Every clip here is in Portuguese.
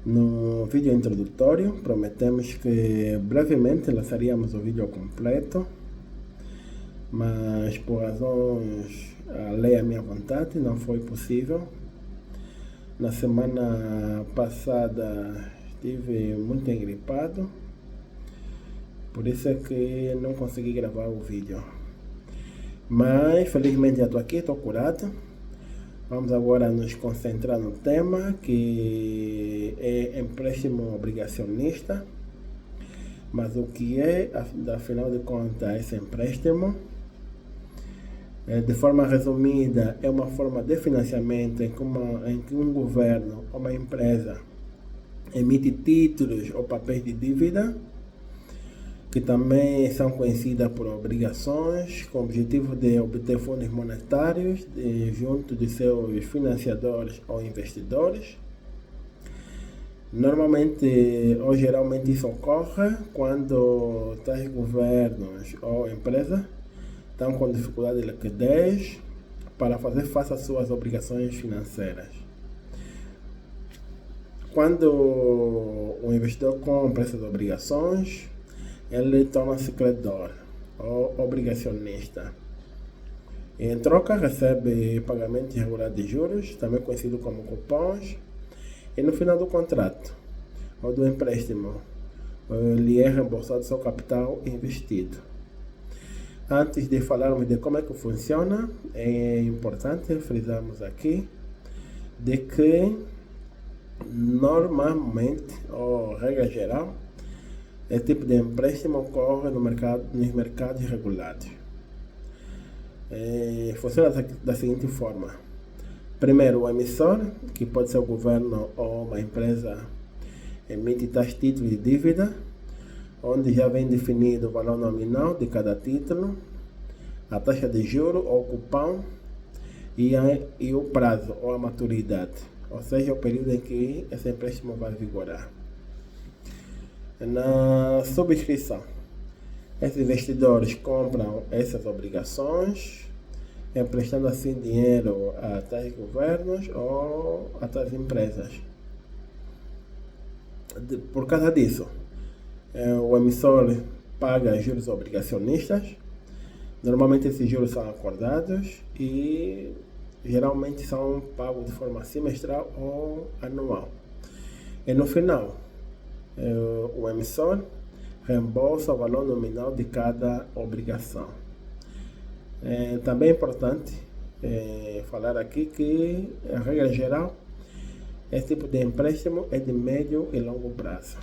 No vídeo introdutório, prometemos que brevemente lançaríamos o vídeo completo, mas por razões além à minha vontade não foi possível. Na semana passada estive muito engripado, por isso é que não consegui gravar o vídeo. Mas felizmente já estou aqui, estou curado. Vamos agora nos concentrar no tema, que é empréstimo obrigacionista. Mas o que é, afinal de contas, esse empréstimo? De forma resumida, é uma forma de financiamento em que um governo ou uma empresa emite títulos ou papéis de dívida, que também são conhecidas por obrigações, com o objetivo de obter fundos monetários junto de seus financiadores ou investidores. Normalmente ou geralmente isso ocorre quando tais governos ou empresas estão com dificuldade de liquidez para fazer face às suas obrigações financeiras. Quando o investidor compra essas obrigações, ele torna-se credor ou obrigacionista. Em troca, recebe pagamento regular de juros, também conhecido como cupons, e no final do contrato ou do empréstimo, lhe é reembolsado seu capital investido. Antes de falarmos de como é que funciona, é importante frisarmos aqui de que normalmente, ou regra geral, esse tipo de empréstimo ocorre nos mercados regulados. Funciona da seguinte forma. Primeiro, o emissor, que pode ser o governo ou uma empresa, emite tais títulos de dívida, onde já vem definido o valor nominal de cada título, a taxa de juro ou cupom e o prazo ou a maturidade, ou seja, o período em que esse empréstimo vai vigorar. Na subscrição, esses investidores compram essas obrigações, emprestando assim dinheiro a tais governos ou a tais empresas. Por causa disso, o emissor paga juros obrigacionistas. Normalmente esses juros são acordados e geralmente são pagos de forma semestral ou anual. E no final, o emissor reembolsa o valor nominal de cada obrigação. Também é importante falar aqui que, a regra geral, esse tipo de empréstimo é de médio e longo prazo.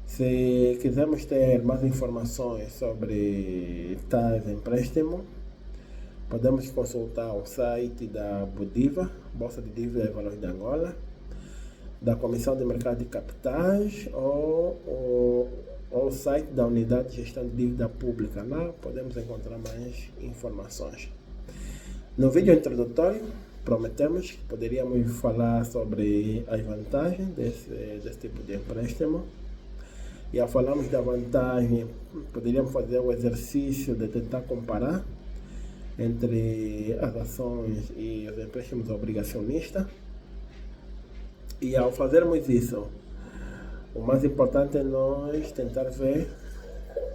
Se quisermos ter mais informações sobre tais empréstimos, podemos consultar o site da Budiva, Bolsa de Dívida e Valores de Angola, da Comissão de Mercado de Capitais ou o site da Unidade de Gestão de Dívida Pública. Lá podemos encontrar mais informações. No vídeo introdutório, prometemos que poderíamos falar sobre as vantagens desse tipo de empréstimo. E ao falarmos da vantagem, poderíamos fazer o exercício de tentar comparar entre as ações e os empréstimos obrigacionistas. E ao fazermos isso, o mais importante é nós tentar ver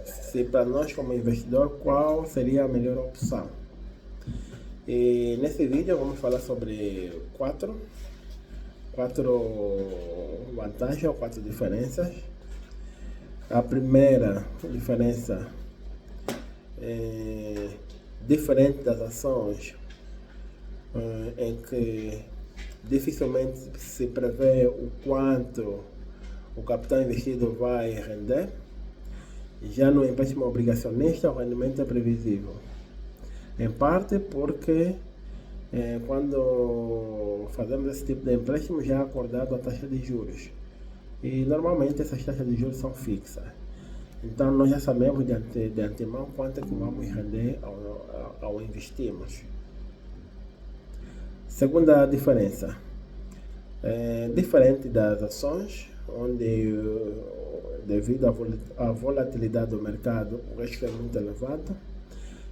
se para nós como investidor qual seria a melhor opção. E nesse vídeo vamos falar sobre quatro vantagens ou quatro diferenças. A primeira diferença é diferente das ações, em que dificilmente se prevê o quanto o capital investido vai render. Já no empréstimo obrigacionista, o rendimento é previsível. Em parte porque quando fazemos esse tipo de empréstimo já é acordado a taxa de juros. E normalmente essas taxas de juros são fixas. Então nós já sabemos de antemão quanto é que vamos render ao investirmos. Segunda diferença, diferente das ações, onde devido à volatilidade do mercado o risco é muito elevado.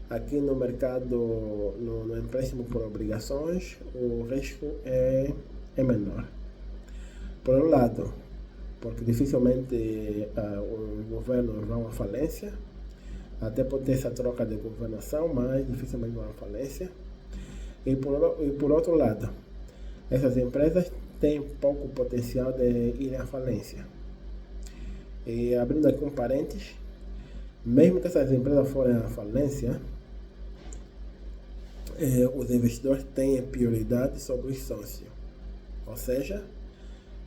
Aqui no mercado, no empréstimo por obrigações, o risco é menor. Por um lado, porque dificilmente os governos vão à falência, até pode ter essa troca de governação, mas dificilmente vão à falência. E por outro lado, essas empresas têm pouco potencial de irem à falência. E abrindo aqui um parênteses, mesmo que essas empresas forem à falência, os investidores têm prioridade sobre os sócios. Ou seja,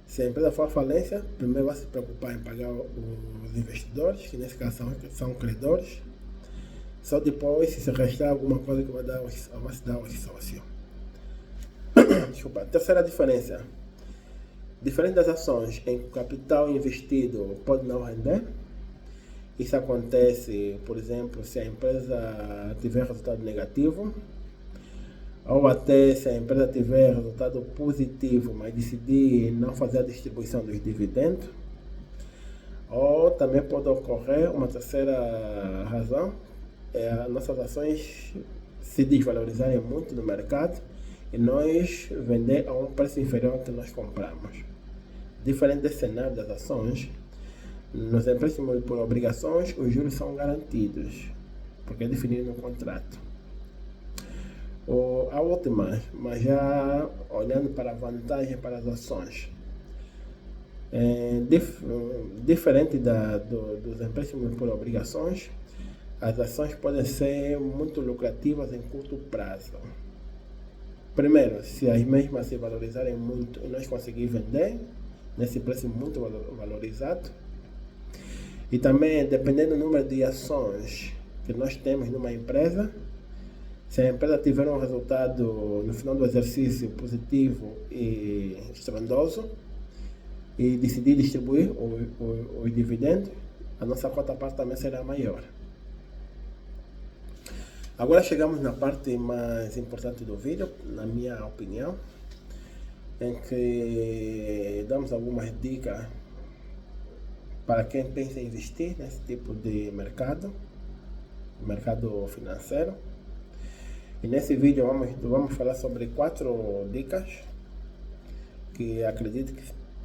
se a empresa for à falência, primeiro vai se preocupar em pagar os investidores, que nesse caso são credores. Só depois, se restar alguma coisa que vai se dar aos sócios. Desculpa. Terceira diferença. Diferente das ações em que o capital investido pode não render, isso acontece, por exemplo, se a empresa tiver resultado negativo, ou até se a empresa tiver resultado positivo, mas decidir não fazer a distribuição dos dividendos. Ou também pode ocorrer uma terceira razão, nossas ações se desvalorizarem muito no mercado e nós vender a um preço inferior ao que nós compramos. Diferente desse cenário das ações, nos empréstimos por obrigações, os juros são garantidos, porque é definido no contrato. A última, mas já olhando para a vantagem para as ações, diferente dos empréstimos por obrigações, as ações podem ser muito lucrativas em curto prazo. Primeiro, se as mesmas se valorizarem muito e nós conseguirmos vender nesse preço muito valorizado, e também dependendo do número de ações que nós temos numa empresa, se a empresa tiver um resultado no final do exercício positivo e estrondoso e decidir distribuir os dividendos, a nossa cota-parte também será maior. Agora chegamos na parte mais importante do vídeo, na minha opinião, em que damos algumas dicas para quem pensa em investir nesse tipo de mercado financeiro. E nesse vídeo vamos falar sobre 4 dicas que acredito que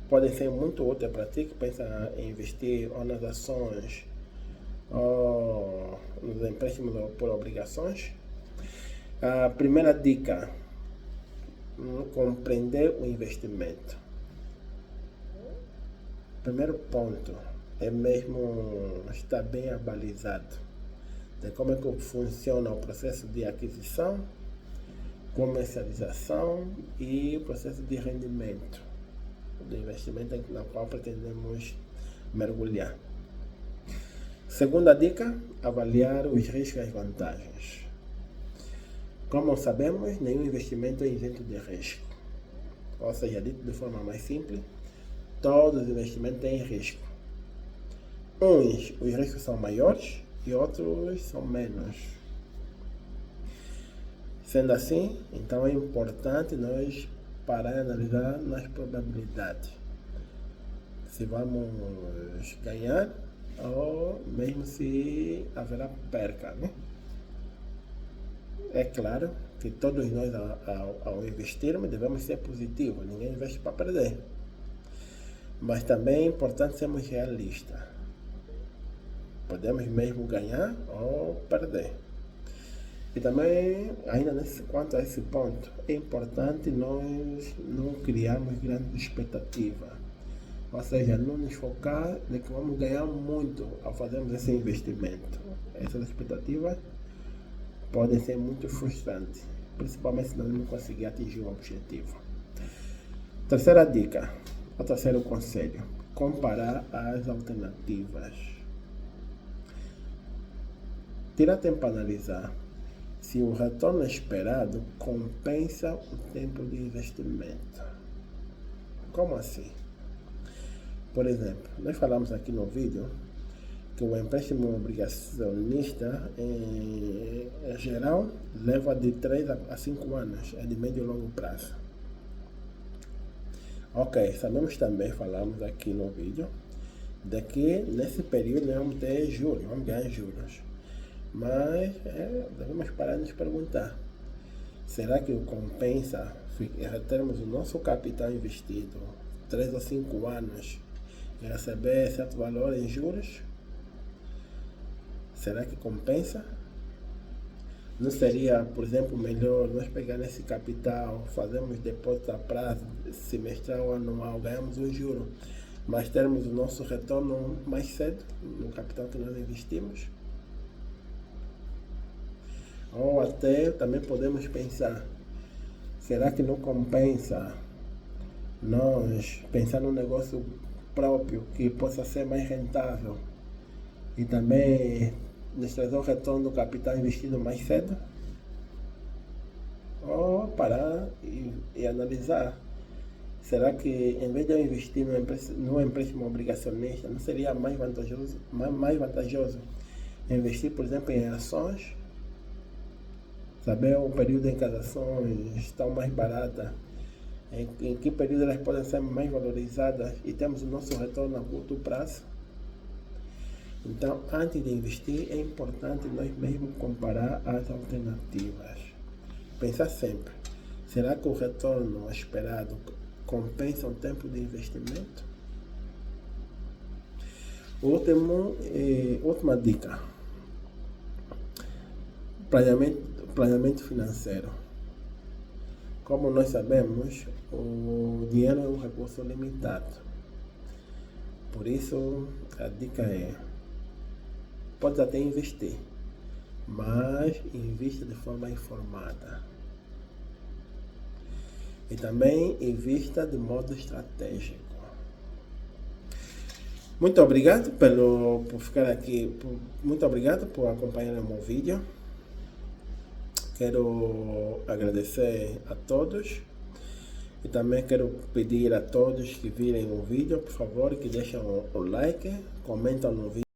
podem ser muito úteis para ti que pensa em investir ou nas ações ou nos empréstimos por obrigações. A primeira dica: compreender o investimento. Primeiro ponto é mesmo estar bem abalizado de como é que funciona o processo de aquisição, comercialização e o processo de rendimento do investimento na qual pretendemos mergulhar. Segunda dica: avaliar os riscos e as vantagens. Como sabemos, nenhum investimento é isento de risco. Ou seja, dito de forma mais simples, todos os investimentos têm risco. Uns, os riscos são maiores e outros são menos. Sendo assim, então é importante nós parar e analisar nas probabilidades. Se vamos ganhar ou mesmo se haverá perca, né? É claro que todos nós ao investirmos devemos ser positivos, ninguém investe para perder. Mas também é importante sermos realistas. Podemos mesmo ganhar ou perder. E também, ainda quanto a esse ponto, é importante nós não criarmos grandes expectativas. Ou seja, não nos focar de que vamos ganhar muito ao fazermos esse investimento. Essas expectativas podem ser muito frustrantes, principalmente se não conseguir atingir o objetivo. Terceira dica, o terceiro conselho: comparar as alternativas. Tira tempo para analisar se o retorno esperado compensa o tempo de investimento. Como assim? Por exemplo, nós falamos aqui no vídeo que o empréstimo obrigacionista, em geral, leva de 3 a 5 anos, é de médio e longo prazo. Ok, sabemos também, falamos aqui no vídeo, de que nesse período nós vamos ter juros, vamos ganhar juros. Mas devemos parar de nos perguntar: será que compensa termos o nosso capital investido 3 ou 5 anos e receber certo valor em juros, será que compensa? Não seria, por exemplo, melhor nós pegar esse capital, fazermos depósito a prazo, semestral, anual, ganhamos um juro, mas termos o nosso retorno mais cedo no capital que nós investimos? Ou até também podemos pensar, será que não compensa nós pensar num negócio próprio que possa ser mais rentável e também nos trazer o retorno do capital investido mais cedo? Ou parar e analisar, será que em vez de eu investir num empréstimo obrigacionista, não seria mais vantajoso investir, por exemplo, em ações? Saber o período em que as ações estão mais baratas, em que período elas podem ser mais valorizadas e temos o nosso retorno a curto prazo. Então, antes de investir, é importante nós mesmos comparar as alternativas. Pensar sempre, será que o retorno esperado compensa o tempo de investimento? Última dica, planeamento financeiro. Como nós sabemos, o dinheiro é um recurso limitado. Por isso, a dica é, pode até investir, mas invista de forma informada. E também invista de modo estratégico. Muito obrigado por ficar aqui, muito obrigado por acompanhar o meu vídeo. Quero agradecer a todos e também quero pedir a todos que virem o vídeo, por favor, que deixem o like, comentam no vídeo.